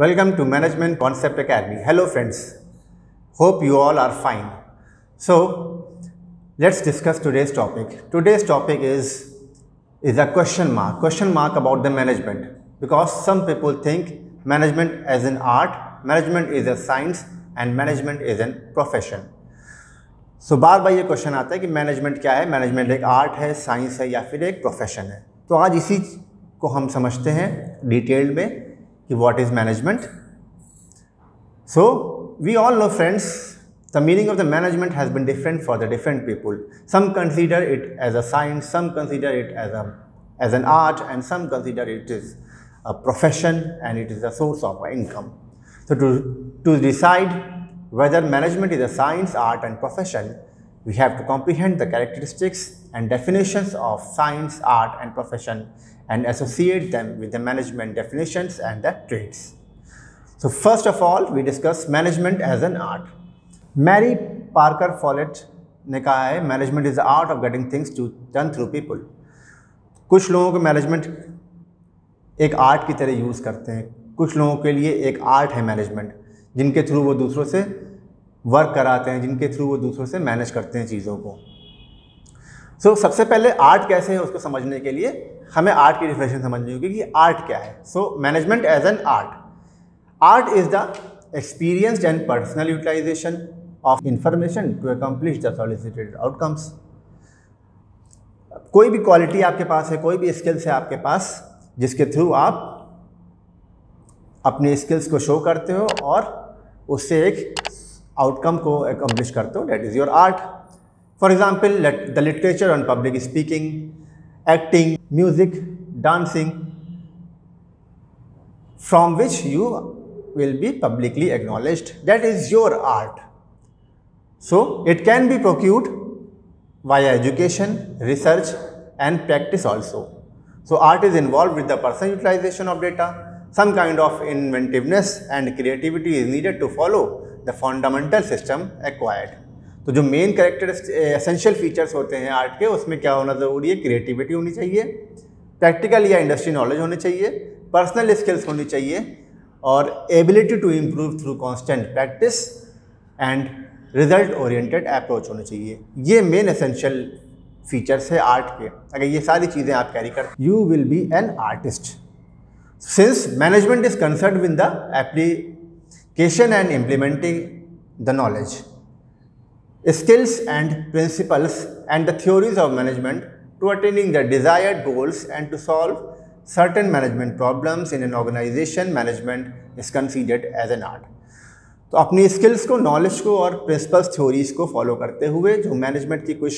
Welcome to Management Concept Academy. Hello friends, hope you all are fine. So let's discuss today's topic. Today's topic is a question mark about the management, because some people think management as an art, management is a science and management is a profession. So बार बार ये question आता है कि management क्या है, management एक art है, science है या फिर एक प्रोफेशन है. तो आज इसी को हम समझते हैं डिटेल में कि what is management. So we all know friends, the meaning of the management has been different for the different people. Some consider it as a science, some consider it as an art and some consider it is a profession and it is a source of income. So to decide whether management is a science, art and profession, we have to comprehend the characteristics and definitions of science, art and profession and associate them with the management definitions and the traits. So first of all, we discuss management as an art. Mary Parker Follett ने कहा है, management is the art of getting things done through people. कुछ लोगों को management एक art की तरह use करते हैं, कुछ लोगों के लिए एक आर्ट है मैनेजमेंट, जिनके थ्रू वो दूसरों से वर्क कराते हैं, जिनके थ्रू वो दूसरों से मैनेज करते हैं चीज़ों को. सो सबसे पहले आर्ट कैसे है उसको समझने के लिए हमें आर्ट की डिफिनेशन समझनी होगी कि आर्ट क्या है. So management as an art. Art is the experienced and personal utilisation of information to accomplish the solicited outcomes. कोई भी क्वालिटी आपके पास है, कोई भी स्किल्स है आपके पास, जिसके थ्रू आप अपने स्किल्स को शो करते हो और उससे एक आउटकम को अकम्प्लिश करते हो. That is your art. For example the literature on public speaking, acting, music, dancing, from which you will be publicly acknowledged. That is your art. So it can be procured via education, research and practice also. So art is involved with the personal utilization of data. Some kind of inventiveness and creativity is needed to follow the fundamental system acquired. तो जो main character essential features होते हैं art के, उसमें क्या होना ज़रूरी है? क्रिएटिविटी होनी चाहिए, प्रैक्टिकल या इंडस्ट्री नॉलेज होनी चाहिए, पर्सनल स्किल्स होनी चाहिए और ability to improve through constant practice and result oriented approach होनी चाहिए. ये मेन एसेंशियल फीचर्स है आर्ट के. अगर ये सारी चीज़ें आप कैरी करते, you will be an artist. Since management is concern with the application and implementing the knowledge, skills and principles and the theories of management to attaining the desired goals and to solve certain management problems in an organization, management is considered as an art. तो अपनी skills को, knowledge को और principles, theories को follow करते हुए जो management की कुछ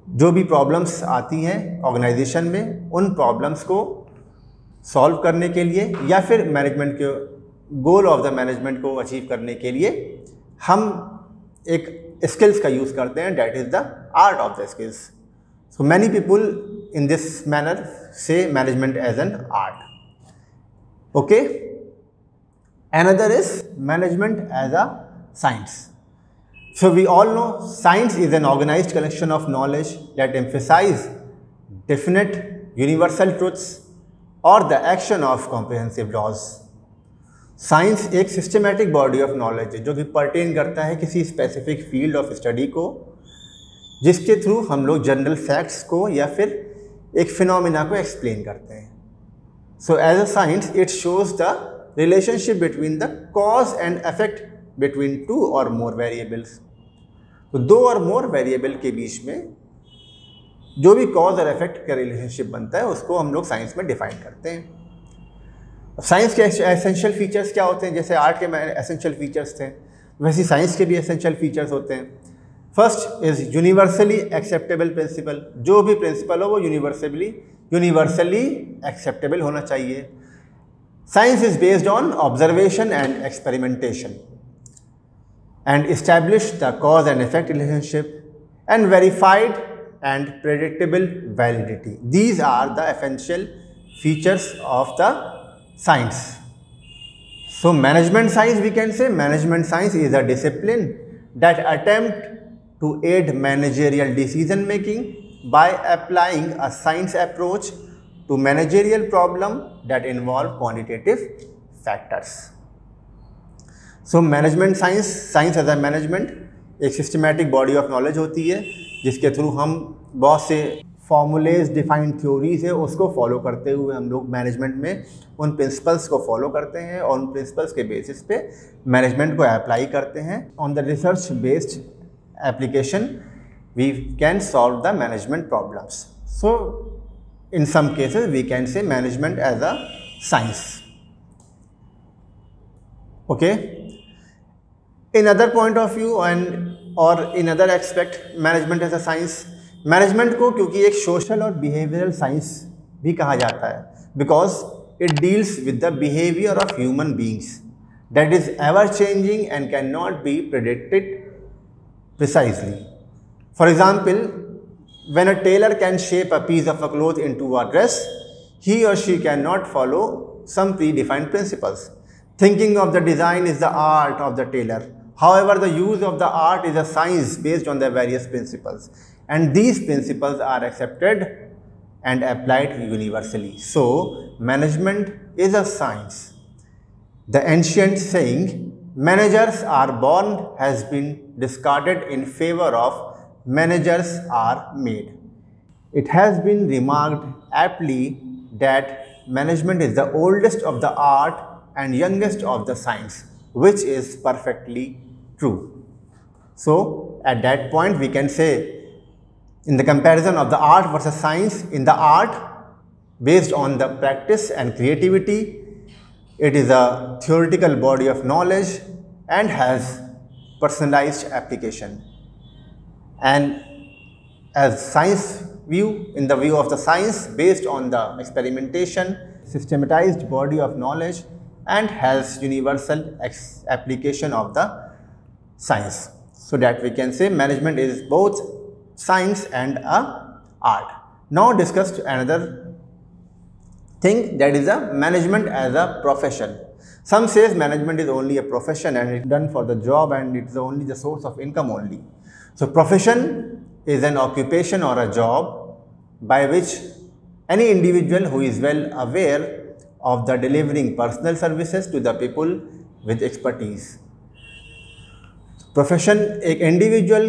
जो भी प्रॉब्लम्स आती हैं ऑर्गेनाइजेशन में, उन प्रॉब्लम्स को सॉल्व करने के लिए या फिर मैनेजमेंट के गोल ऑफ द मैनेजमेंट को अचीव करने के लिए हम एक स्किल्स का यूज़ करते हैं. That is the art of the skills. So many people in this manner से management as an art. Okay. Another is management as a science. So we all know science is an organized collection of knowledge that emphasize definite universal truths or the action of comprehensive laws. Science एक systematic body of knowledge है जो कि pertain करता है किसी specific field of study को, जिसके through हम लोग जनरल फैक्ट्स को या फिर एक फिनोमिना को एक्सप्लेन करते हैं. So as a science it shows the relationship between the cause and effect between two और मोर वेरिएबल्स. तो दो और मोर वेरिएबल के बीच में जो भी कॉज और इफेक्ट का रिलेशनशिप बनता है उसको हम लोग साइंस में डिफाइन करते हैं. साइंस के एसेंशियल फीचर्स क्या होते हैं? जैसे आर्ट के एसेंशियल फीचर्स थे, वैसे साइंस के भी एसेंशियल फीचर्स होते हैं. First is universally acceptable principle. जो भी प्रिंसिपल हो वो यूनिवर्सली एक्सेप्टेबल होना चाहिए. Science is based on observation and experimentation and establish the cause and effect relationship and verified and predictable validity. These are the essential features of the science. So management science, we can say management science is a discipline that attempt to aid managerial decision making by applying a science approach to managerial problem that involve quantitative factors. So management science as a management एक systematic body of knowledge होती है जिसके through हम बहुत से formulas defined theories है उसको follow करते हुए हम लोग मैनेजमेंट में उन प्रिंसिपल्स को फॉलो करते हैं और उन प्रिंसिपल्स के बेसिस पे मैनेजमेंट को अप्लाई करते हैं. On the research based application we can solve the management problems. So in some cases we can say management as a science. Okay, in other point of view and और in other aspect management as a science. Management को क्योंकि एक social और behavioural science भी कहा जाता है because it deals with the behaviour of human beings that is ever changing and can not be predicted precisely. For example, when a tailor can shape a piece of a cloth into a dress, he or she cannot follow some predefined principles. Thinking of the design is the art of the tailor. However, the use of the art is a science based on the various principles. And these principles are accepted and applied universally. So, management is a science. The ancient saying, managers are born, has been discarded in favor of managers are made. It has been remarked aptly that management is the oldest of the art and youngest of the science, which is perfectly true. So, at that point we can say, in the comparison of the art versus science, in the art based on the practice and creativity, it is a theoretical body of knowledge and has personalized application. And as science view, in the view of the science based on the experimentation, systematized body of knowledge and has universal application of the science. So that we can say management is both science and a art. Now discuss another thing, that is a management as a profession. Some says management is only a profession and it's done for the job and it's only the source of income only. So profession is an occupation or a job by which any individual who is well aware of the delivering personal services to the people with expertise. Profession एक individual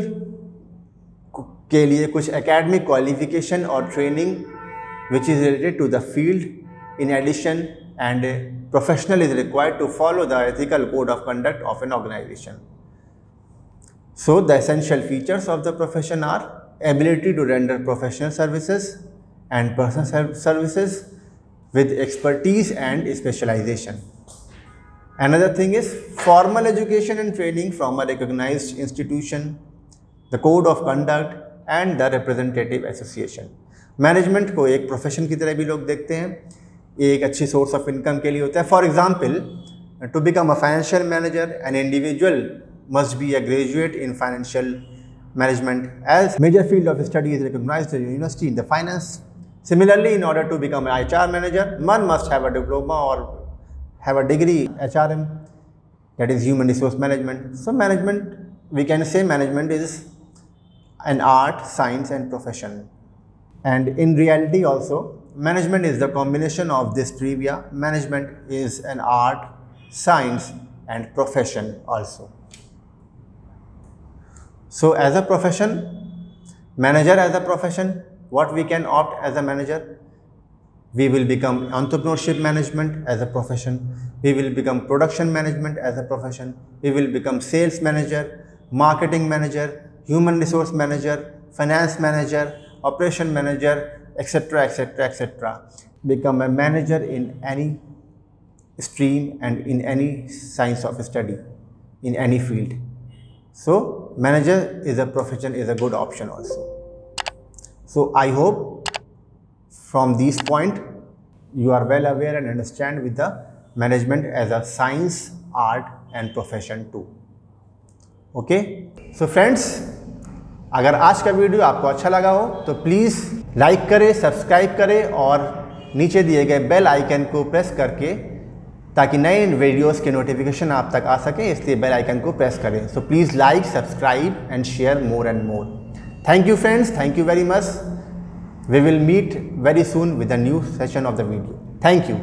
के लिए कुछ academic qualification और training which is related to the field. In addition and professional is required to follow the ethical code of conduct of an organisation. So, the essential features of the profession are ability to render professional services and personal services with expertise and specialization. Another thing is formal education and training from a recognized institution, the code of conduct and the representative association. Management को एक profession की तरह भी लोग देखते हैं, एक अच्छी सोर्स ऑफ इनकम के लिए होता है. For example, to become a financial manager an individual must be a graduate in financial management as major field of study is recognized at university in the finance. Similarly, in order to become an HR manager, one must have a diploma or have a degree HRM, that is human resource management. So management, we can say management is an art, science and profession. And in reality also, management is the combination of this trivia. Management is an art, science and profession also. So as a profession, manager as a profession, what we can opt as a manager? We will become entrepreneurship management as a profession. We will become production management as a profession. We will become sales manager, marketing manager, human resource manager, finance manager, operation manager, etc., etc., etc. Become a manager in any stream and in any science of study, in any field. So manager is a profession, is a good option also. So I hope from this point you are well aware and understand with the management as a science, art and profession too. Okay. So friends, अगर आज का video आपको अच्छा लगा हो तो please like करें, subscribe करें और नीचे दिए गए बेल आइकन को प्रेस करके ताकि नए वीडियोस के नोटिफिकेशन आप तक आ सके, इसलिए बेल आइकन को प्रेस करें. So please like, subscribe and share more and more. Thank you friends, thank you very much. We will meet very soon with a new session of the video. Thank you.